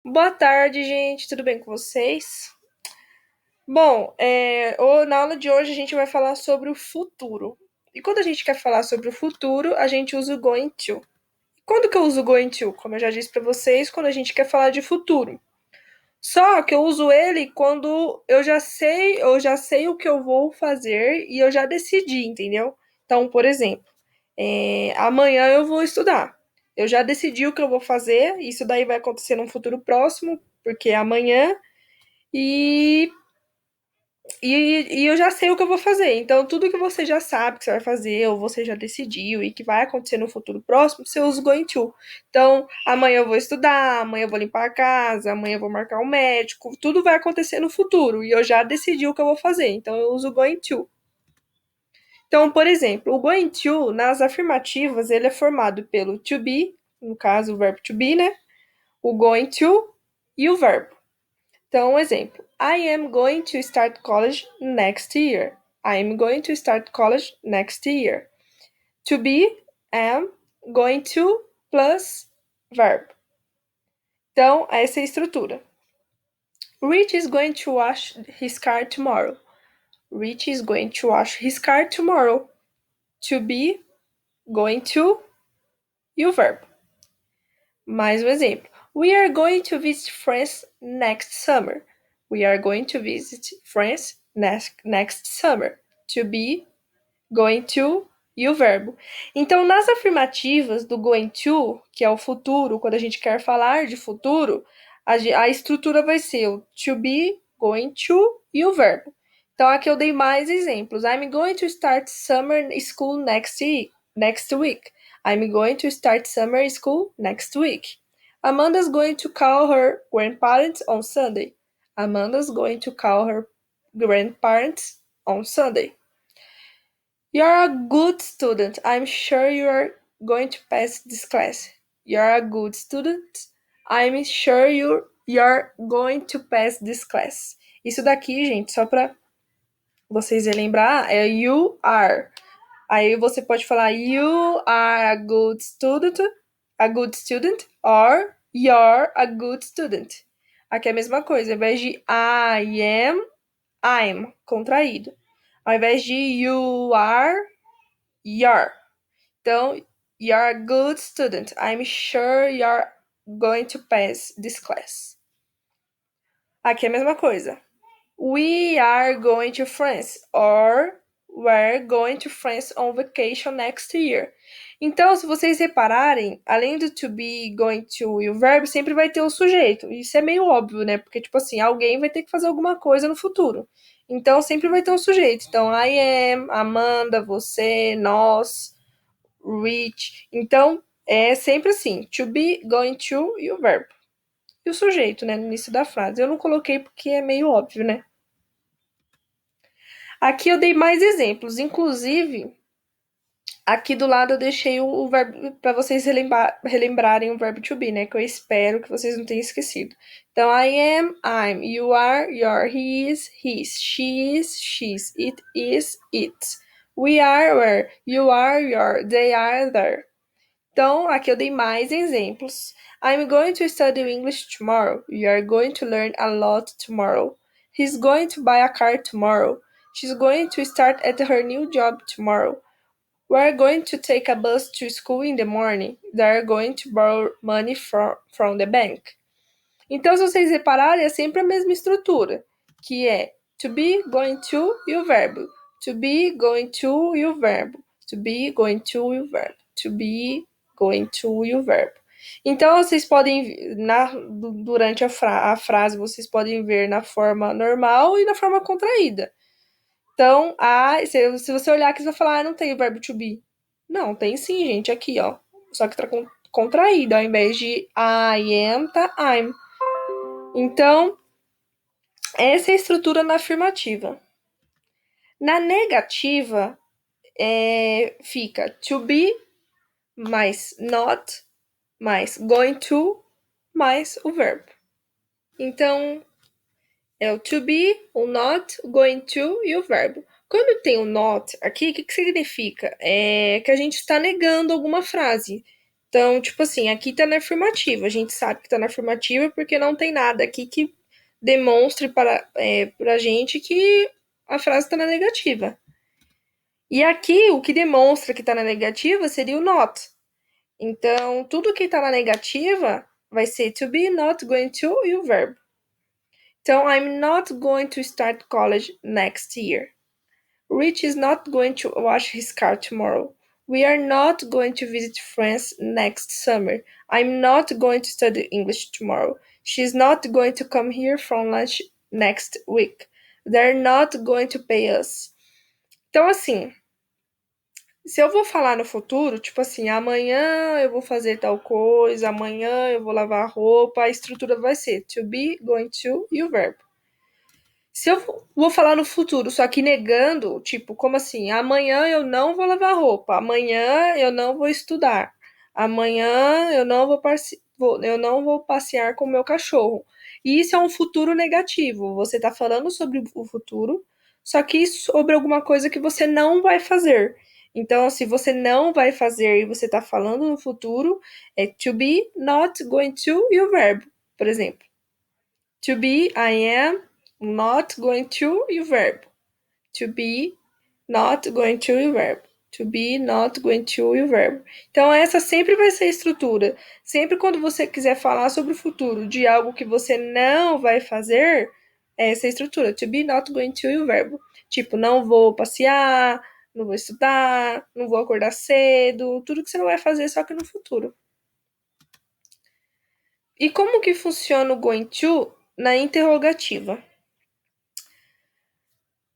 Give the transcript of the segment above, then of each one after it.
Boa tarde, gente. Tudo bem com vocês? Bom, na aula de hoje a gente vai falar sobre o futuro. E quando a gente quer falar sobre o futuro, a gente usa o going to. Quando que eu uso o going to? Como eu já disse para vocês, quando a gente quer falar de futuro. Só que eu uso ele quando eu já sei o que eu vou fazer e eu já decidi, entendeu? Então, por exemplo, amanhã eu vou estudar. Eu já decidi o que eu vou fazer, isso daí vai acontecer num futuro próximo, porque é amanhã, e, e eu já sei o que eu vou fazer. Então, tudo que você já sabe que você vai fazer, ou você já decidiu e que vai acontecer no futuro próximo, você usa o going to. Então, amanhã eu vou estudar, amanhã eu vou limpar a casa, amanhã eu vou marcar um médico, tudo vai acontecer no futuro, e eu já decidi o que eu vou fazer. Então, eu uso o going to. Então, por exemplo, o going to, nas afirmativas, ele é formado pelo to be, no caso, o verbo to be, né? O going to e o verbo. Então, um exemplo. I am going to start college next year. I am going to start college next year. To be, am, going to, plus verb. Então, essa é a estrutura. Rich is going to wash his car tomorrow. Rich is going to wash his car tomorrow. To be, going to, e o verbo. Mais um exemplo. We are going to visit France next summer. We are going to visit France next summer. To be, going to e o verbo. Então, nas afirmativas do going to, que é o futuro, quando a gente quer falar de futuro, a estrutura vai ser o to be, going to e o verbo. Então, aqui eu dei mais exemplos. I'm going to start summer school next week. I'm going to start summer school next week. Amanda's going to call her grandparents on Sunday. Amanda's going to call her grandparents on Sunday. You're a good student. I'm sure you're going to pass this class. You're a good student. I'm sure you're going to pass this class. Isso daqui, gente, só para vocês lembrar, é you are. Aí você pode falar you are a good student, or you're a good student. Aqui é a mesma coisa, ao invés de I am, I'm, contraído. Ao invés de you are, you're. Então, you're a good student. I'm sure you're going to pass this class. Aqui é a mesma coisa. We are going to France, or we're going to France on vacation next year. Então, se vocês repararem, além do to be, going to e o verbo, sempre vai ter o sujeito. Isso é meio óbvio, né? Porque, tipo assim, alguém vai ter que fazer alguma coisa no futuro. Então, sempre vai ter um sujeito. Então, I am, Amanda, você, nós, reach. Então, é sempre assim: to be, going to e o verbo. E o sujeito, né? No início da frase. Eu não coloquei porque é meio óbvio, né? Aqui eu dei mais exemplos, inclusive aqui do lado eu deixei o verbo para vocês relembrarem o verbo to be, né? Que eu espero que vocês não tenham esquecido. Então, I am, I'm, you are, you're, he is, his, she is, she's, it is, it's. We are, were, you are, you're, they are, there. Então, aqui eu dei mais exemplos. I'm going to study English tomorrow. You are going to learn a lot tomorrow. He's going to buy a car tomorrow. She's going to start at her new job tomorrow. We're going to take a bus to school in the morning. They're going to borrow money from the bank. Então, se vocês repararem, é sempre a mesma estrutura, que é to be, going to e o verbo. To be, going to e o verbo. To be, going to e o verbo. To be, going to e o verbo. Então, vocês podem, durante a frase, vocês podem ver na forma normal e na forma contraída. Então, se você olhar aqui, você vai falar, não tem o verbo to be. Não, tem sim, gente, aqui, ó. Só que tá contraído, ao invés de I am, tá I'm. Então, essa é a estrutura na afirmativa. Na negativa, fica to be mais not mais going to mais o verbo. Então, é o to be, o not, o going to e o verbo. Quando tem o not aqui, o que significa? É que a gente está negando alguma frase. Então, tipo assim, aqui tá na afirmativa. A gente sabe que tá na afirmativa porque não tem nada aqui que demonstre pra gente que a frase tá na negativa. E aqui, o que demonstra que tá na negativa seria o not. Então, tudo que tá na negativa vai ser to be, not, going to e o verbo. Então, I'm not going to start college next year. Rich is not going to wash his car tomorrow. We are not going to visit France next summer. I'm not going to study English tomorrow. She's not going to come here from lunch next week. They're not going to pay us. Então, assim, se eu vou falar no futuro, tipo assim, amanhã eu vou fazer tal coisa, amanhã eu vou lavar roupa, a estrutura vai ser to be, going to e o verbo. Se eu vou falar no futuro, só que negando, tipo, como assim? Amanhã eu não vou lavar roupa, amanhã eu não vou estudar, amanhã eu não vou passear com o meu cachorro. E isso é um futuro negativo. Você tá falando sobre o futuro, só que sobre alguma coisa que você não vai fazer. Então, se você não vai fazer e você tá falando no futuro, é to be, not, going to e o verbo, por exemplo. To be, I am, not going to e o verbo. To be, not going to e o verbo. To be, not going to e o verbo. Então, essa sempre vai ser a estrutura. Sempre quando você quiser falar sobre o futuro de algo que você não vai fazer, essa é a estrutura. To be, not going to e o verbo. Tipo, não vou passear, não vou estudar, não vou acordar cedo. Tudo que você não vai fazer, só que no futuro. E como que funciona o going to na interrogativa?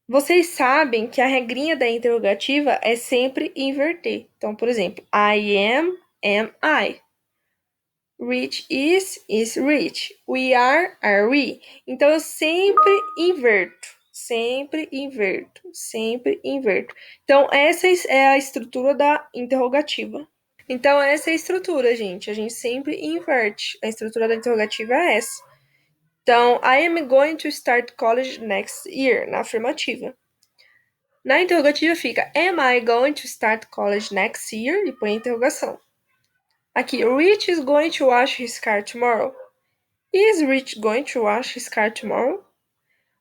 Vocês sabem que a regrinha da interrogativa é sempre inverter. Então, por exemplo, I am I. Rich is rich. We are we. Então, eu sempre inverto. Sempre inverto. Sempre inverto. Então, essa é a estrutura da interrogativa. Então, essa é a estrutura, gente. A gente sempre inverte. A estrutura da interrogativa é essa. Então, I am going to start college next year, na afirmativa. Na interrogativa fica Am I going to start college next year? E põe a interrogação. Aqui, Rich is going to wash his car tomorrow. Is Rich going to wash his car tomorrow?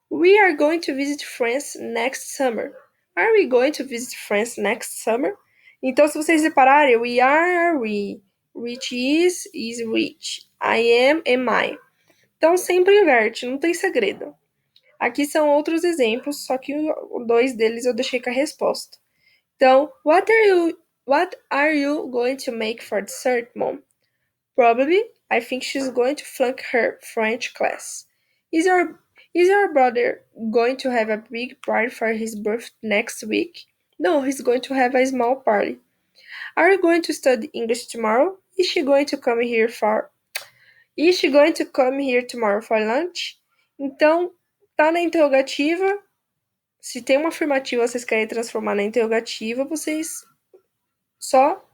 We are going to visit France next summer. Are we going to visit France next summer? Então, se vocês separarem, we are we. Rich is rich. I am I. Então, sempre inverte, não tem segredo. Aqui são outros exemplos, só que dois deles eu deixei com a resposta. Então, what are you going to make for dessert, Mom? Probably, I think she's going to flunk her French class. Is your brother going to have a big party for his birthday next week? No, he's going to have a small party. Are you going to study English tomorrow? Is she going to come here tomorrow for lunch? Então, tá na interrogativa. Se tem uma afirmativa, vocês querem transformar na interrogativa, vocês só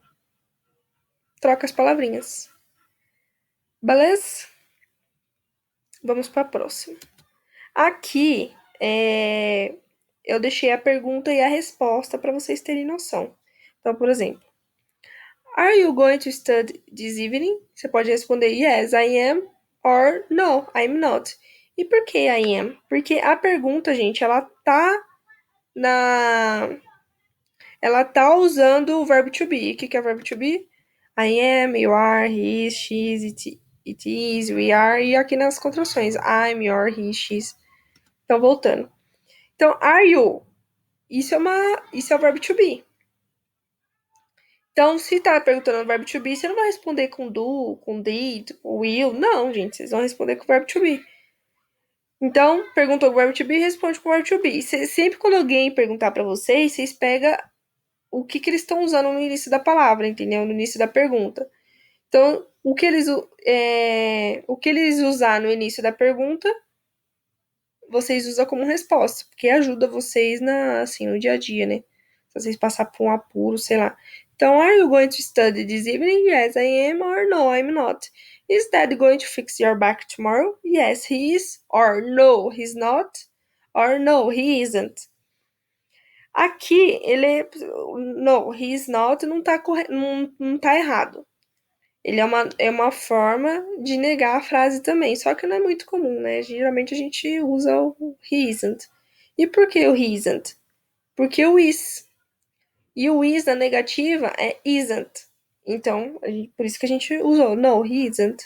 trocam as palavrinhas. Beleza? Vamos para a próxima. Aqui eu deixei a pergunta e a resposta para vocês terem noção. Então, por exemplo, Are you going to study this evening? Você pode responder Yes, I am, or No, I'm not. E por que I am? Porque a pergunta, gente, ela tá usando o verbo to be. O que é o verbo to be? I am, you are, he is, she is, it is, we are. E aqui nas contrações, I'm, you are, he, she's. Então, voltando. Então, are you? Isso é o verbo to be. Então, se tá perguntando o verbo to be, você não vai responder com do, com did, com will. Não, gente, vocês vão responder com o verbo to be. Então, perguntou o verbo to be, responde com o verbo to be. Sempre quando alguém perguntar para vocês pegam o que eles estão usando no início da palavra, entendeu? No início da pergunta. Então, o que eles usar no início da pergunta, vocês usam como resposta, porque ajuda vocês no dia a dia, né? Se vocês passarem por um apuro, sei lá. Então, are you going to study this evening? Yes, I am, or no, I'm not. Is Dad going to fix your back tomorrow? Yes, he is, or no, he's not, or no, he isn't. Aqui, no, he is not, não tá errado. Ele é uma forma de negar a frase também, só que não é muito comum, né? Geralmente a gente usa o he isn't. E por que o he isn't? Porque o is. E o is na negativa é isn't. Então, por isso que a gente usou no, he isn't.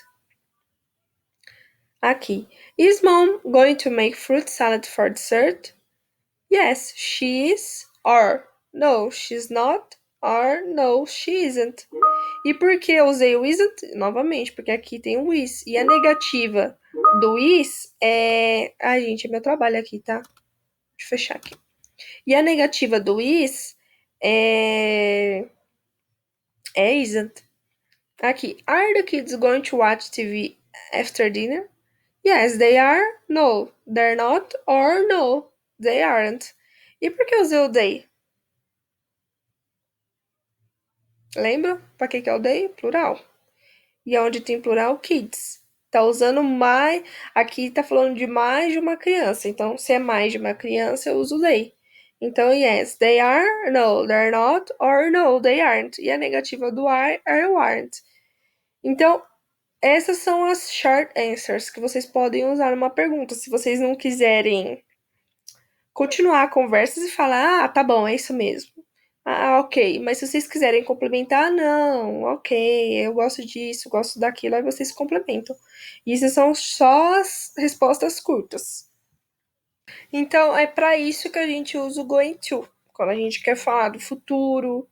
Aqui. Is mom going to make fruit salad for dessert? Yes, she is. Or no, she's not. Or no, she isn't. E por que eu usei o isn't? Novamente, porque aqui tem o is. E a negativa do is é. Ai, gente, é meu trabalho aqui, tá? Deixa eu fechar aqui. E a negativa do is é isn't. Aqui. Are the kids going to watch TV after dinner? Yes, they are. No, they're not. Or no, they aren't. E por que eu usei o they? Lembra? Pra que é o they? Plural. E onde tem plural, kids. Tá usando mais. Aqui tá falando de mais de uma criança. Então, se é mais de uma criança, eu uso they. Então, yes, they are. No, they're not. Or no, they aren't. E a negativa do are ou aren't. Então, essas são as short answers que vocês podem usar numa pergunta. Se vocês não quiserem continuar conversas e falar, ah, tá bom, é isso mesmo. Ah, ok. Mas se vocês quiserem complementar, não, ok, eu gosto disso, gosto daquilo, aí vocês complementam. E essas são só as respostas curtas. Então, é para isso que a gente usa o going to. Quando a gente quer falar do futuro,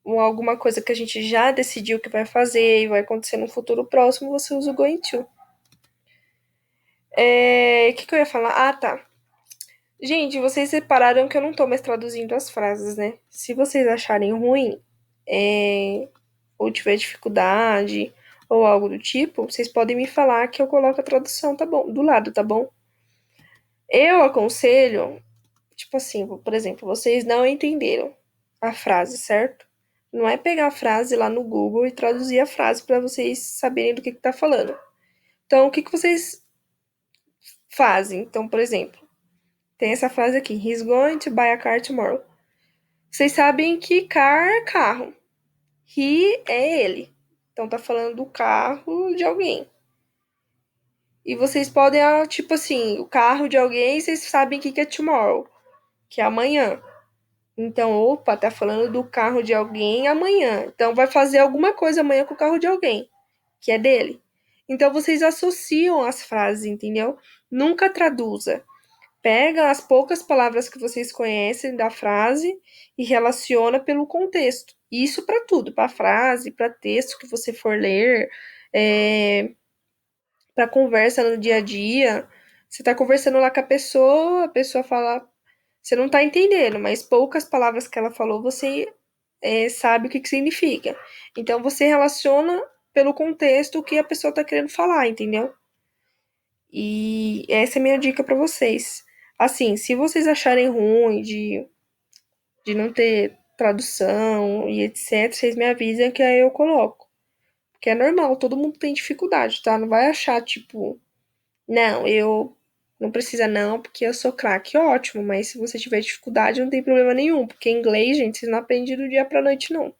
ou alguma coisa que a gente já decidiu que vai fazer e vai acontecer no futuro próximo, você usa o going to. O que eu ia falar? Ah, tá. Gente, vocês separaram que eu não tô mais traduzindo as frases, né? Se vocês acharem ruim, ou tiver dificuldade, ou algo do tipo, vocês podem me falar que eu coloco a tradução, tá bom? Do lado, tá bom? Eu aconselho, tipo assim, por exemplo, vocês não entenderam a frase, certo? Não é pegar a frase lá no Google e traduzir a frase para vocês saberem do que tá falando. Então, o que vocês fazem? Então, por exemplo, tem essa frase aqui: He's going to buy a car tomorrow. Vocês sabem que car é carro. He é ele. Então tá falando do carro de alguém. E vocês podem, tipo assim, o carro de alguém, vocês sabem o que é tomorrow, que é amanhã. Então, opa, tá falando do carro de alguém amanhã. Então vai fazer alguma coisa amanhã com o carro de alguém, que é dele. Então vocês associam as frases, entendeu? Nunca traduza. Pega as poucas palavras que vocês conhecem da frase e relaciona pelo contexto. Isso para tudo, para frase, para texto que você for ler, para conversa no dia a dia. Você está conversando lá com a pessoa fala, você não está entendendo, mas poucas palavras que ela falou você sabe o que significa. Então você relaciona pelo contexto o que a pessoa está querendo falar, entendeu? E essa é a minha dica para vocês. Assim, se vocês acharem ruim de não ter tradução e etc, vocês me avisam que aí eu coloco. Porque é normal, todo mundo tem dificuldade, tá? Não vai achar, tipo, não, eu não precisa não, porque eu sou craque. Ótimo, mas se você tiver dificuldade, não tem problema nenhum. Porque inglês, gente, vocês não aprendem do dia pra noite, não.